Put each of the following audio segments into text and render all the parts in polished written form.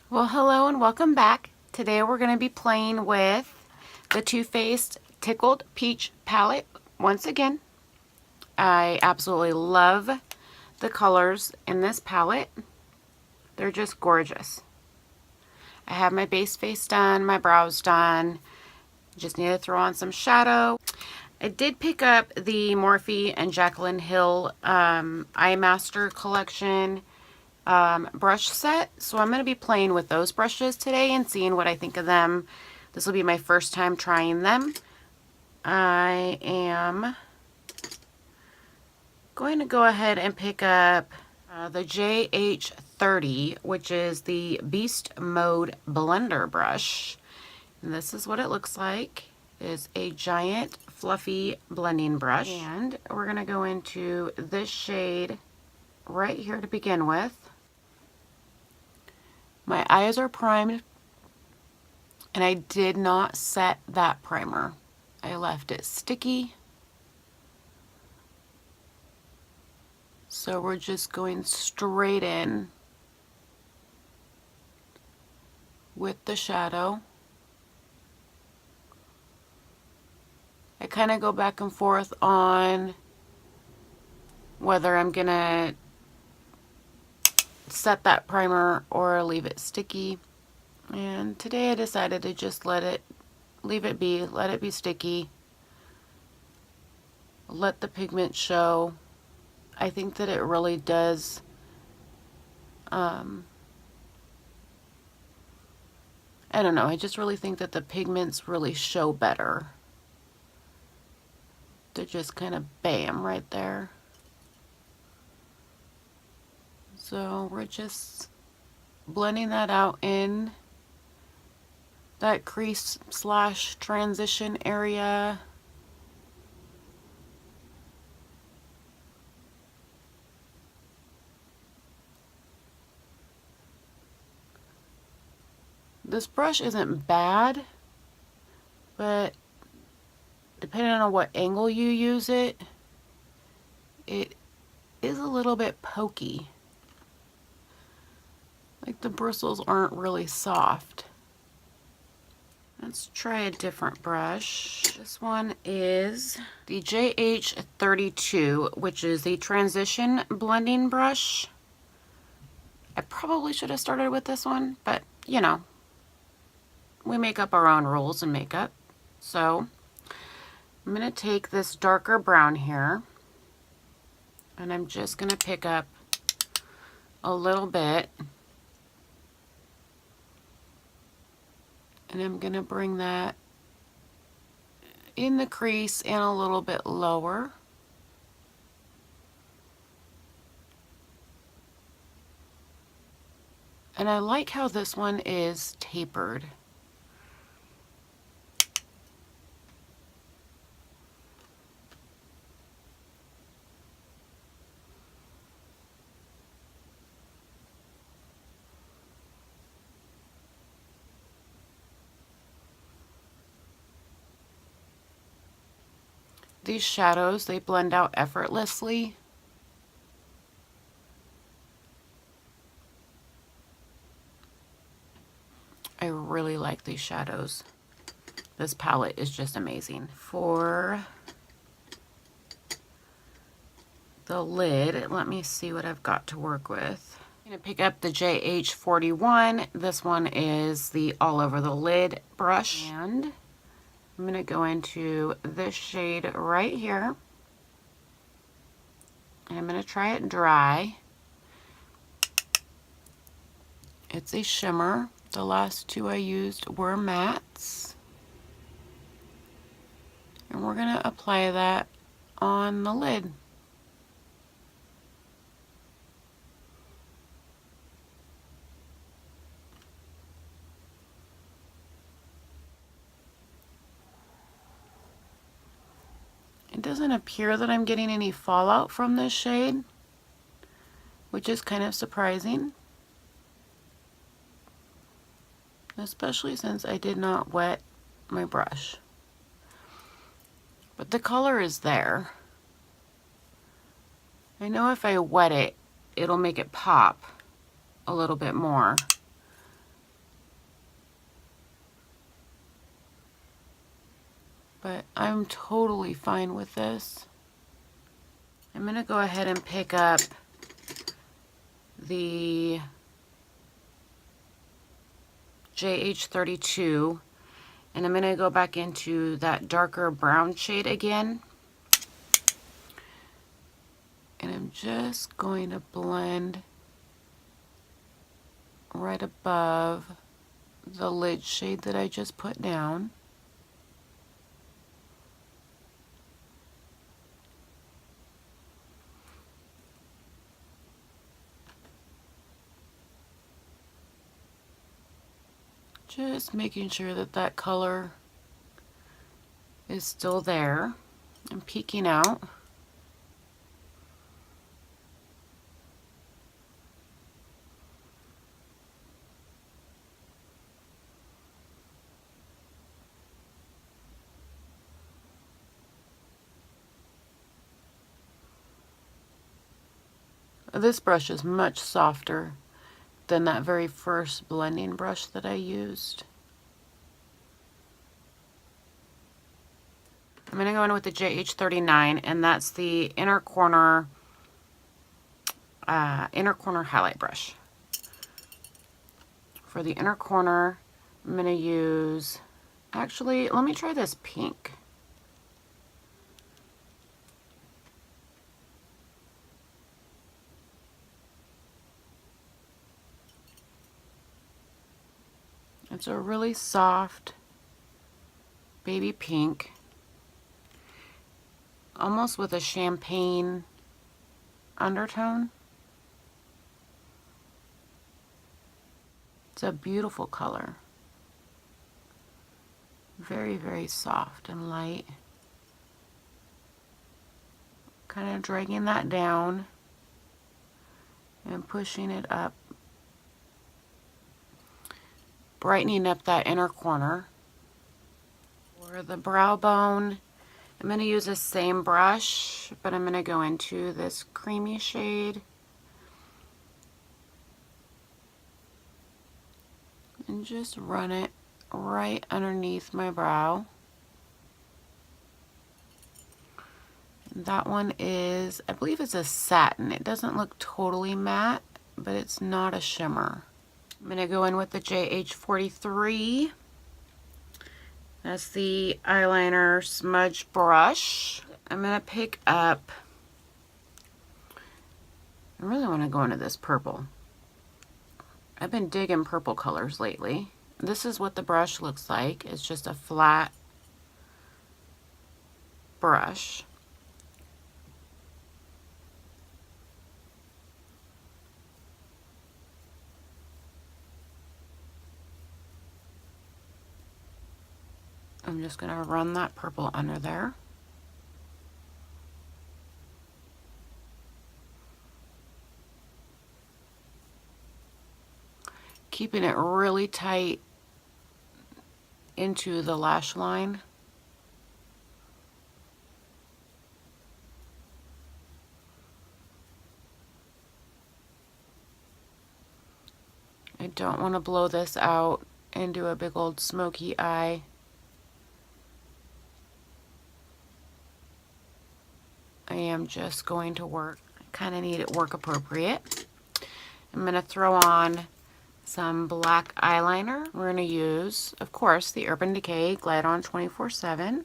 Well, hello and welcome back. Today we're going to be playing with the Too Faced Tickled Peach palette once again. I absolutely love the colors in this palette. They're just gorgeous. I have my base face done, my brows done. Just need to throw on some shadow. I did pick up the Morphe and Jaclyn Hill Eye Master collection brush set, so I'm going to be playing with those brushes today and seeing what I think of them. This will be my first time trying them. I am going to go ahead and pick up the JH30, which is the Beast Mode blender brush, and this is what it looks like. It is a giant fluffy blending brush, and we're going to go into this shade right here to begin with. My eyes are primed, and I did not set that primer. I left it sticky. So we're just going straight in with the shadow. I kind of go back and forth on whether I'm gonna set that primer or leave it sticky. And today I decided to just leave it be, let it be sticky. Let the pigment show. I think that it really does I don't know, I just really think that the pigments really show better. They're just kind of bam right there. So we're just blending that out in that crease slash transition area. This brush isn't bad, but depending on what angle you use it, it is a little bit pokey. Like the bristles aren't really soft. Let's try a different brush. This one is the JH32, which is the transition blending brush. I probably should have started with this one, but you know, we make up our own rules in makeup. So I'm going to take this darker brown here, and I'm just going to pick up a little bit, and I'm going to bring that in the crease and a little bit lower. And I like how this one is tapered. These shadows, they blend out effortlessly. I really like these shadows. This palette is just amazing. For the lid, let me see what I've got to work with. I'm going to pick up the JH41. This one is the all over the lid brush, and I'm going to go into this shade right here, and I'm going to try it dry. It's a shimmer. The last two I used were mattes, and we're going to apply that on the lid. It doesn't appear that I'm getting any fallout from this shade, which is kind of surprising, especially since I did not wet my brush. But the color is there. I know if I wet it, it'll make it pop a little bit more. but I'm totally fine with this. I'm going to go ahead and pick up the JH32, and I'm going to go back into that darker brown shade again. And I'm just going to blend right above the lid shade that I just put down. Just making sure that that color is still there and peeking out. This brush is much softer than that very first blending brush that I used. I'm going to go in with the JH39, and that's the inner corner highlight brush. For the inner corner, I'm going to use, actually, let me try this pink. It's a really soft baby pink, almost with a champagne undertone. It's a beautiful color. Very, very soft and light. Kind of dragging that down and pushing it up, brightening up that inner corner. For the brow bone, I'm going to use the same brush, but I'm going to go into this creamy shade and just run it right underneath my brow. And that one is, I believe it's a satin. It doesn't look totally matte, but it's not a shimmer. I'm going to go in with the JH43. That's the eyeliner smudge brush. I'm going to pick up, I really want to go into this purple. I've been digging purple colors lately. This is what the brush looks like. It's just a flat brush. I'm just going to run that purple under there. Keeping it really tight into the lash line. I don't want to blow this out and do a big old smoky eye. I am just going to work. I kind of need it work appropriate. I'm going to throw on some black eyeliner. We're going to use, of course, the Urban Decay Glide On 24/7.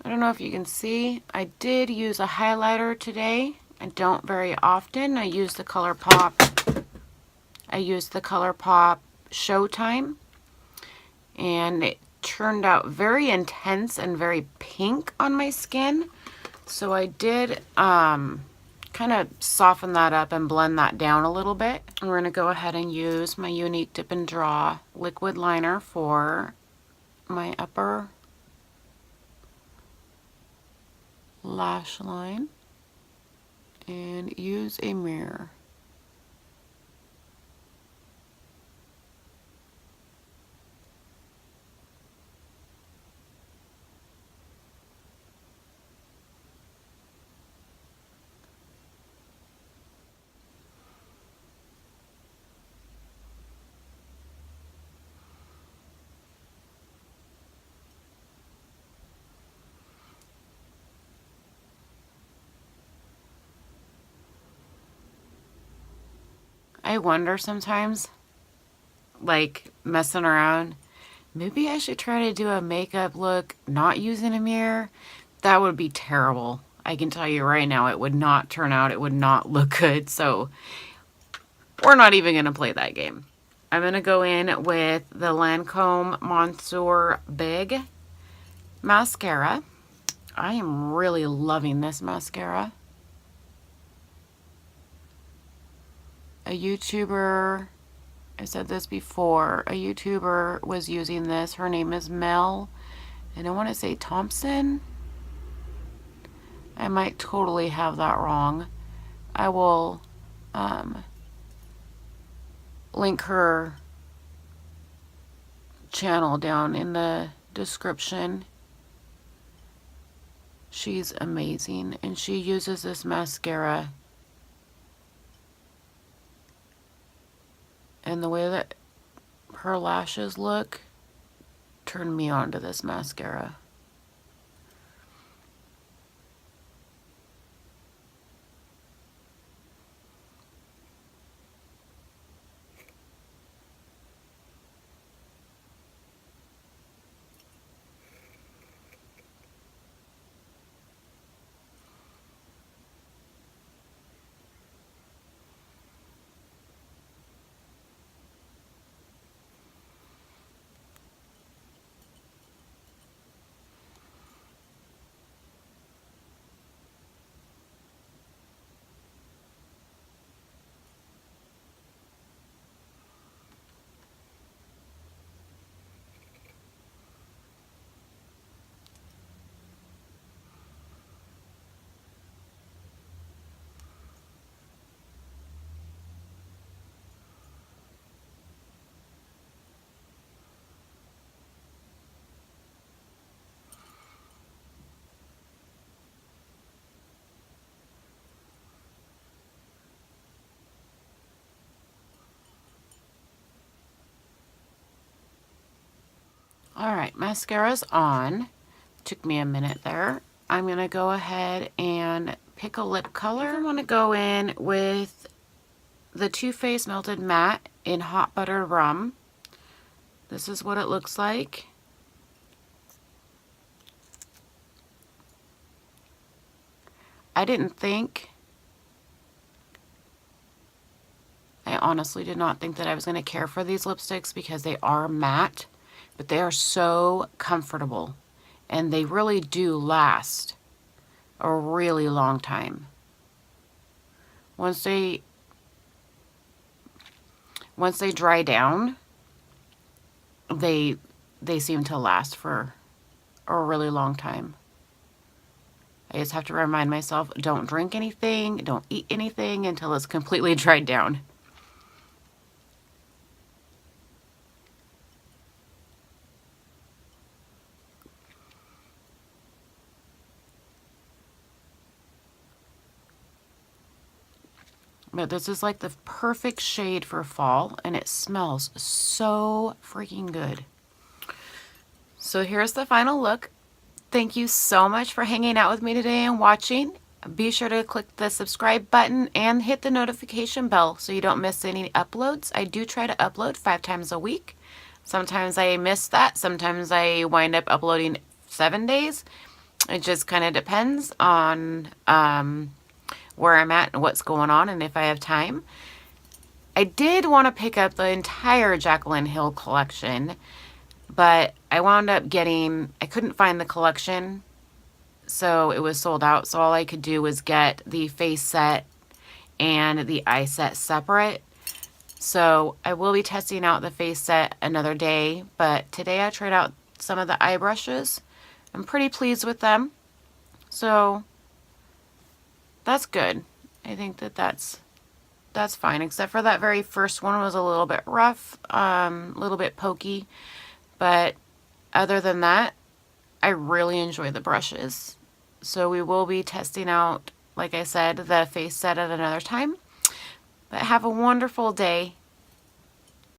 I don't know if you can see, I did use a highlighter today. I don't very often. I use the ColourPop. I used the ColourPop Showtime, and it turned out very intense and very pink on my skin. So I did kind of soften that up and blend that down a little bit. And we're going to go ahead and use my Younique Dip and Draw liquid liner for my upper lash line and use a mirror. I wonder sometimes, like messing around, maybe I should try to do a makeup look not using a mirror. That would be terrible. I can tell you right now, it would not turn out. It would not look good. So we're not even going to play that game. I'm going to go in with the Lancôme Monsieur Big Mascara. I am really loving this mascara. A YouTuber, I said this before, a YouTuber was using this. Her name is Mel, and I want to say Thompson. I might totally have that wrong. I will link her channel down in the description. She's amazing, and she uses this mascara, and the way that her lashes look turned me on to this mascara. Alright, mascara's on. Took me a minute there. I'm going to go ahead and pick a lip color. I want to go in with the Too Faced Melted Matte in Hot Buttered Rum. This is what it looks like. I honestly did not think that I was going to care for these lipsticks because they are matte. But they are so comfortable, and they really do last a really long time. Once they dry down, they seem to last for a really long time. I just have to remind myself, don't drink anything, don't eat anything until it's completely dried down. But this is like the perfect shade for fall, and it smells so freaking good. So here's the final look. Thank you so much for hanging out with me today and watching. Be sure to click the subscribe button and hit the notification bell so you don't miss any uploads. I do try to upload 5 times a week. Sometimes I miss that. Sometimes I wind up uploading 7 days. It just kind of depends on where I'm at and what's going on and if I have time. I did want to pick up the entire Jaclyn Hill collection, but I wound up I couldn't find the collection, so it was sold out. So all I could do was get the face set and the eye set separate. So I will be testing out the face set another day, but today I tried out some of the eye brushes. I'm pretty pleased with them. So that's good. I think that that's fine, except for that very first one was a little bit rough, a little bit pokey. But other than that, I really enjoy the brushes. So we will be testing out, like I said, the face set at another time. But have a wonderful day.